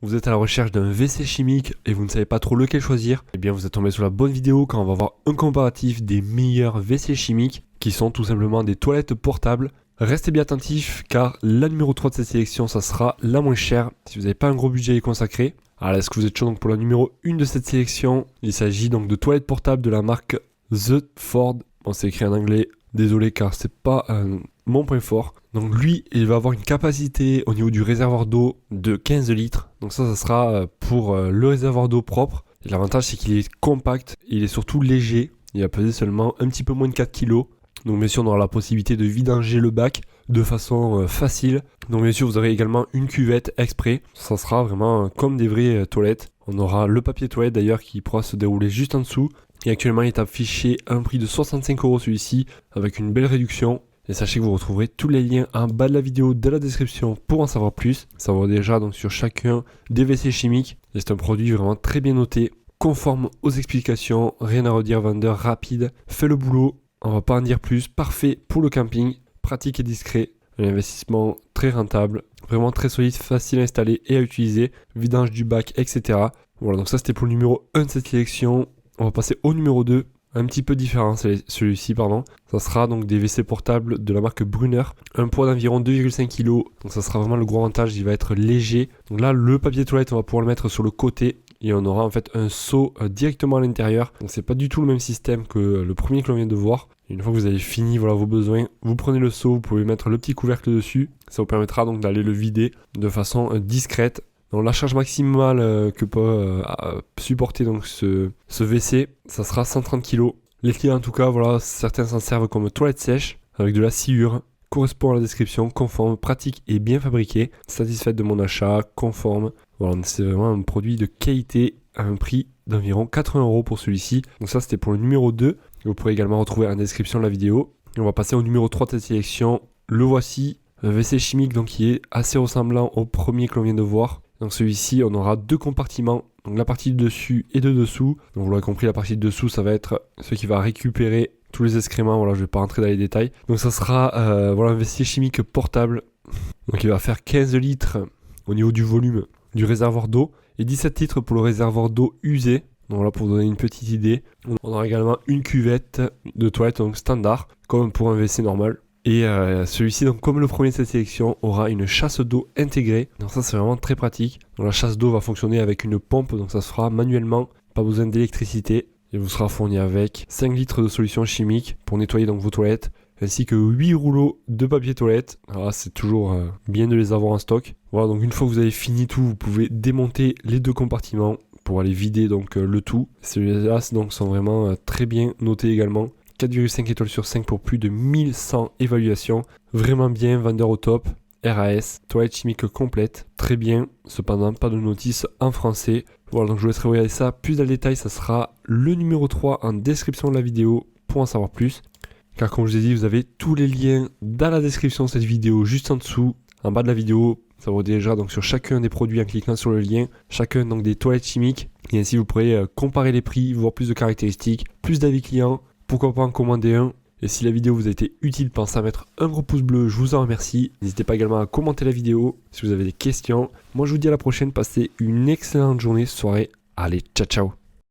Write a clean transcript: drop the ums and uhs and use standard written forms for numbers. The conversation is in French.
vous êtes à la recherche d'un WC chimique et vous ne savez pas trop lequel choisir, eh bien vous êtes tombé sur la bonne vidéo quand on va voir un comparatif des meilleurs WC chimiques qui sont tout simplement des toilettes portables. Restez bien attentifs car la numéro 3 de cette sélection, ça sera la moins chère si vous n'avez pas un gros budget à y consacrer. Alors est-ce que vous êtes chaud donc pour la numéro 1 de cette sélection? Il s'agit donc de toilettes portables de la marque The Ford. Bon, c'est écrit en anglais, désolé car c'est pas mon point fort. Donc lui, il va avoir une capacité au niveau du réservoir d'eau de 15 litres. Donc ça sera pour le réservoir d'eau propre. Et l'avantage c'est qu'il est compact, il est surtout léger. Il va peser seulement un petit peu moins de 4 kg. Donc bien sûr on aura la possibilité de vidanger le bac de façon facile. Donc bien sûr vous aurez également une cuvette exprès. Ça sera vraiment comme des vraies toilettes. On aura le papier toilette d'ailleurs qui pourra se dérouler juste en dessous. Et actuellement il est affiché à un prix de 65 € celui-ci avec une belle réduction. Et sachez que vous retrouverez tous les liens en bas de la vidéo de la description pour en savoir plus. Ça va déjà donc sur chacun des WC chimiques. Et c'est un produit vraiment très bien noté, conforme aux explications, rien à redire, vendeur rapide, fait le boulot, on va pas en dire plus, parfait pour le camping, pratique et discret, un investissement très rentable, vraiment très solide, facile à installer et à utiliser, vidange du bac, etc. Voilà, donc ça c'était pour le numéro 1 de cette sélection. On va passer au numéro 2. Un petit peu différent, celui-ci, pardon. Ça sera donc des WC portables de la marque Brunner. Un poids d'environ 2,5 kg. Donc ça sera vraiment le gros avantage, il va être léger. Donc là, le papier toilette, on va pouvoir le mettre sur le côté. Et on aura en fait un seau directement à l'intérieur. Donc c'est pas du tout le même système que le premier que l'on vient de voir. Une fois que vous avez fini vos besoins, vous prenez le seau, vous pouvez mettre le petit couvercle dessus. Ça vous permettra donc d'aller le vider de façon discrète. Donc la charge maximale que peut supporter donc ce WC, ça sera 130 kg. Les clients en tout cas, voilà, certains s'en servent comme toilette sèche avec de la sciure. Correspond à la description, conforme, pratique et bien fabriqué. Satisfaite de mon achat, conforme. Voilà, c'est vraiment un produit de qualité à un prix d'environ 80 € pour celui-ci. Donc ça c'était pour le numéro 2. Vous pourrez également retrouver en description de la vidéo. Et on va passer au numéro 3 de cette sélection. Le voici, un WC chimique donc qui est assez ressemblant au premier que l'on vient de voir. Donc celui-ci, on aura deux compartiments, donc la partie de dessus et de dessous. Donc vous l'aurez compris, la partie de dessous, ça va être ce qui va récupérer tous les excréments. Voilà, je ne vais pas rentrer dans les détails. Donc ça sera un WC chimique portable. Donc il va faire 15 litres au niveau du volume du réservoir d'eau et 17 litres pour le réservoir d'eau usé. Donc voilà, pour vous donner une petite idée. On aura également une cuvette de toilette donc standard, comme pour un WC normal. Et celui-ci, donc comme le premier de cette sélection, aura une chasse d'eau intégrée. Donc ça c'est vraiment très pratique. Donc la chasse d'eau va fonctionner avec une pompe, donc ça se fera manuellement, pas besoin d'électricité. Et vous sera fourni avec 5 litres de solution chimique pour nettoyer donc vos toilettes, ainsi que 8 rouleaux de papier toilette. Alors là, c'est toujours bien de les avoir en stock. Voilà, donc une fois que vous avez fini tout, vous pouvez démonter les deux compartiments pour aller vider donc le tout. Celui-là donc sont vraiment très bien notés également. 4,5 étoiles sur 5 pour plus de 1100 évaluations. Vraiment bien, vendeur au top. RAS, toilette chimique complète. Très bien, cependant pas de notice en français. Voilà, donc je vous laisserai regarder ça plus dans le détail. Ça sera le numéro 3 en description de la vidéo pour en savoir plus. Car comme je vous ai dit, vous avez tous les liens dans la description de cette vidéo, juste en dessous, en bas de la vidéo. Ça vous déjà donc sur chacun des produits en cliquant sur le lien. Chacun donc des toilettes chimiques. Et ainsi vous pourrez comparer les prix, voir plus de caractéristiques, plus d'avis clients. Pourquoi pas en commander un? Et si la vidéo vous a été utile, pensez à mettre un gros pouce bleu, je vous en remercie. N'hésitez pas également à commenter la vidéo si vous avez des questions. Moi je vous dis à la prochaine, passez une excellente journée, soirée. Allez, ciao ciao.